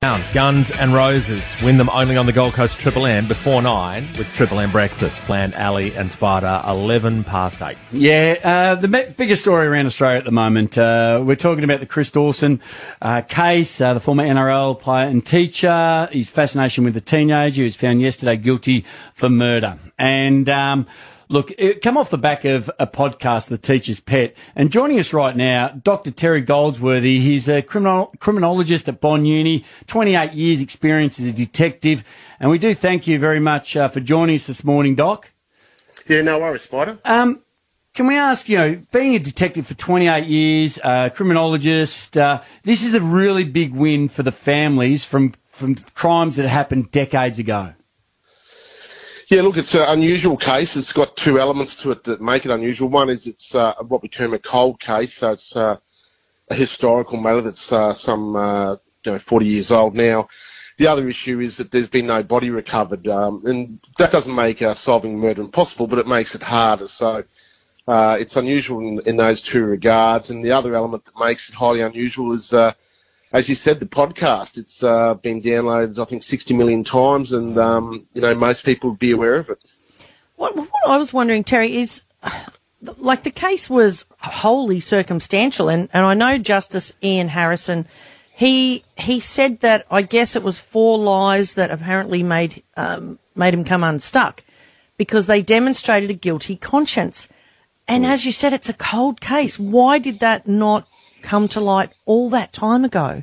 Guns and Roses. Win them only on the Gold Coast Triple M before 9 with Triple M breakfast. Flan, Alley and Sparta, 11 past 8. Yeah, the biggest story around Australia at the moment, we're talking about the Chris Dawson case, the former NRL player and teacher, his fascination with the teenager who was found yesterday guilty for murder. And look, it come off the back of a podcast, The Teacher's Pet, and joining us right now, Dr. Terry Goldsworthy. He's a criminologist at Bond Uni, 28 years experience as a detective, and we do thank you very much for joining us this morning, Doc. Yeah, no worries, Spider. Can we ask, being a detective for 28 years, criminologist, this is a really big win for the families from crimes that happened decades ago. Yeah, look, it's an unusual case. It's got two elements to it that make it unusual. One is it's what we term a cold case, so it's a historical matter that's some 40 years old now. The other issue is that there's been no body recovered, and that doesn't make solving murder impossible, but it makes it harder. So it's unusual in those two regards. And the other element that makes it highly unusual is, as you said, the podcast. It's been downloaded, I think, 60 million times, and most people would be aware of it. What I was wondering, Terry, is like the case was wholly circumstantial, and I know Justice Ian Harrison, he said that I guess it was 4 lies that apparently made him come unstuck because they demonstrated a guilty conscience. And as you said, it's a cold case. Why did that not come to light all that time ago?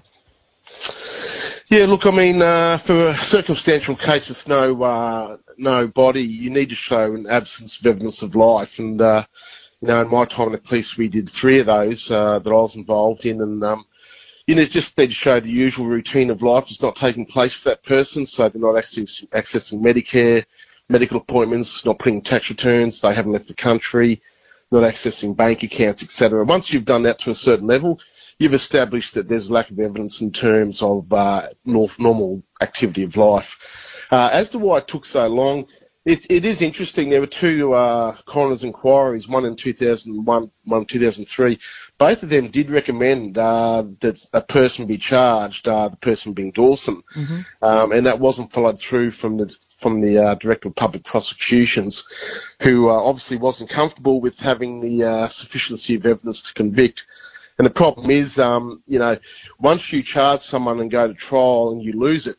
Yeah, look, I mean, for a circumstantial case with no body, you need to show an absence of evidence of life. And, in my time in the police, we did 3 of those that I was involved in. And, just need to show the usual routine of life is not taking place for that person. So they're not accessing Medicare, medical appointments, not putting tax returns, they haven't left the country, not accessing bank accounts, etc. Once you've done that to a certain level, you've established that there's lack of evidence in terms of normal activity of life. As to why it took so long, it is interesting. There were 2 coroner's inquiries, one in 2001, one in 2003. Both of them did recommend that a person be charged, the person being Dawson, and that wasn't followed through from the Director of Public Prosecutions, who obviously wasn't comfortable with having the sufficiency of evidence to convict. And the problem is, once you charge someone and go to trial and you lose it,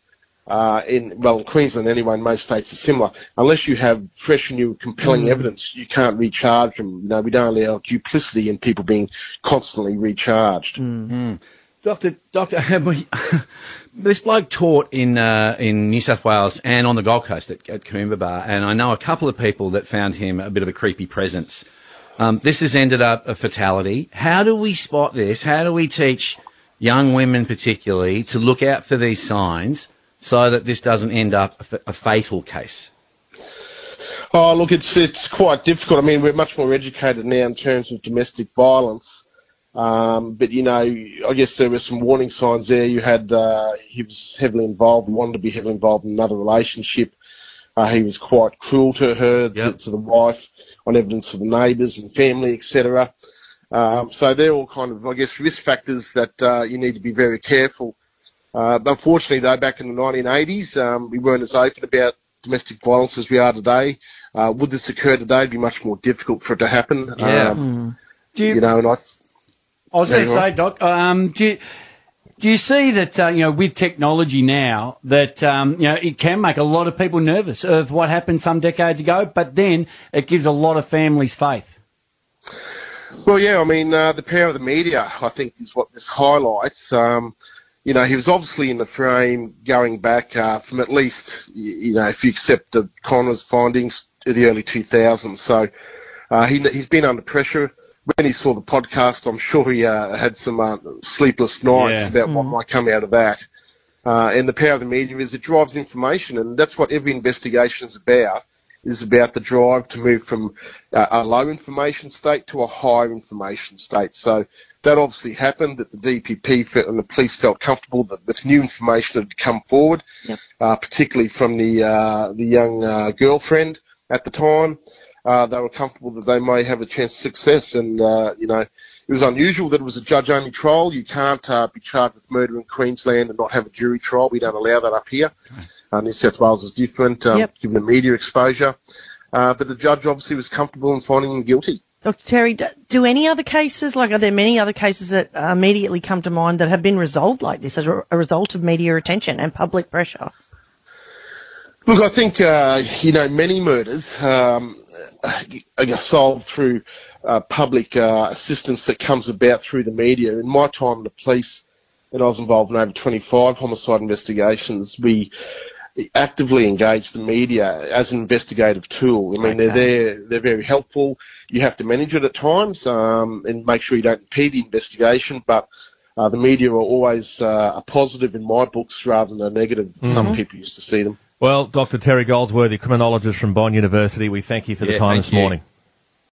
in Queensland anyway, in most states are similar, unless you have fresh and new compelling evidence, you can't recharge them. We don't allow duplicity in people being constantly recharged. Doctor, this bloke taught in New South Wales and on the Gold Coast at Coomba, and I know a couple of people that found him a bit of a creepy presence. This has ended up a fatality. How do we spot this? How do we teach young women particularly to look out for these signs so that this doesn't end up a fatal case? Oh, look, it's quite difficult. I mean, we're much more educated now in terms of domestic violence. But, I guess there were some warning signs there. You had, he was heavily involved, wanted to be heavily involved in another relationship. He was quite cruel to her, to the wife, on evidence of the neighbours and family, etc. So they're all kind of, I guess, risk factors that you need to be very careful. Unfortunately, though, back in the 1980s, we weren't as open about domestic violence as we are today. Would this occur today? It'd be much more difficult for it to happen. Yeah. I was going to say, Doc, do you see that, with technology now, that, it can make a lot of people nervous of what happened some decades ago, but then it gives a lot of families faith? Well, yeah, I mean, the power of the media, I think, is what this highlights. He was obviously in the frame going back from at least, if you accept the coroner's findings, to the early 2000s. So he's been under pressure. When he saw the podcast, I'm sure he had some sleepless nights about what might come out of that. And the power of the media is it drives information, and that's what every investigation is about the drive to move from a low information state to a higher information state. So that obviously happened, that the DPP and the police felt comfortable that this new information had come forward, particularly from the young girlfriend at the time. They were comfortable that they may have a chance of success, and It was unusual that it was a judge-only trial. You can't be charged with murder in Queensland and not have a jury trial. We don't allow that up here. New South Wales is different, given the media exposure. But the judge obviously was comfortable in finding him guilty. Dr. Terry, do any other cases, are there many other cases that immediately come to mind that have been resolved like this as a result of media attention and public pressure? Look, I think, many murders are solved through public assistance that comes about through the media. In my time in the police, and I was involved in over 25 homicide investigations, we actively engage the media as an investigative tool. I mean, they're very helpful. You have to manage it at times and make sure you don't impede the investigation, but the media are always a positive in my books rather than a negative. Some people used to see them. Well, Dr. Terry Goldsworthy, criminologist from Bond University, we thank you for the time this morning.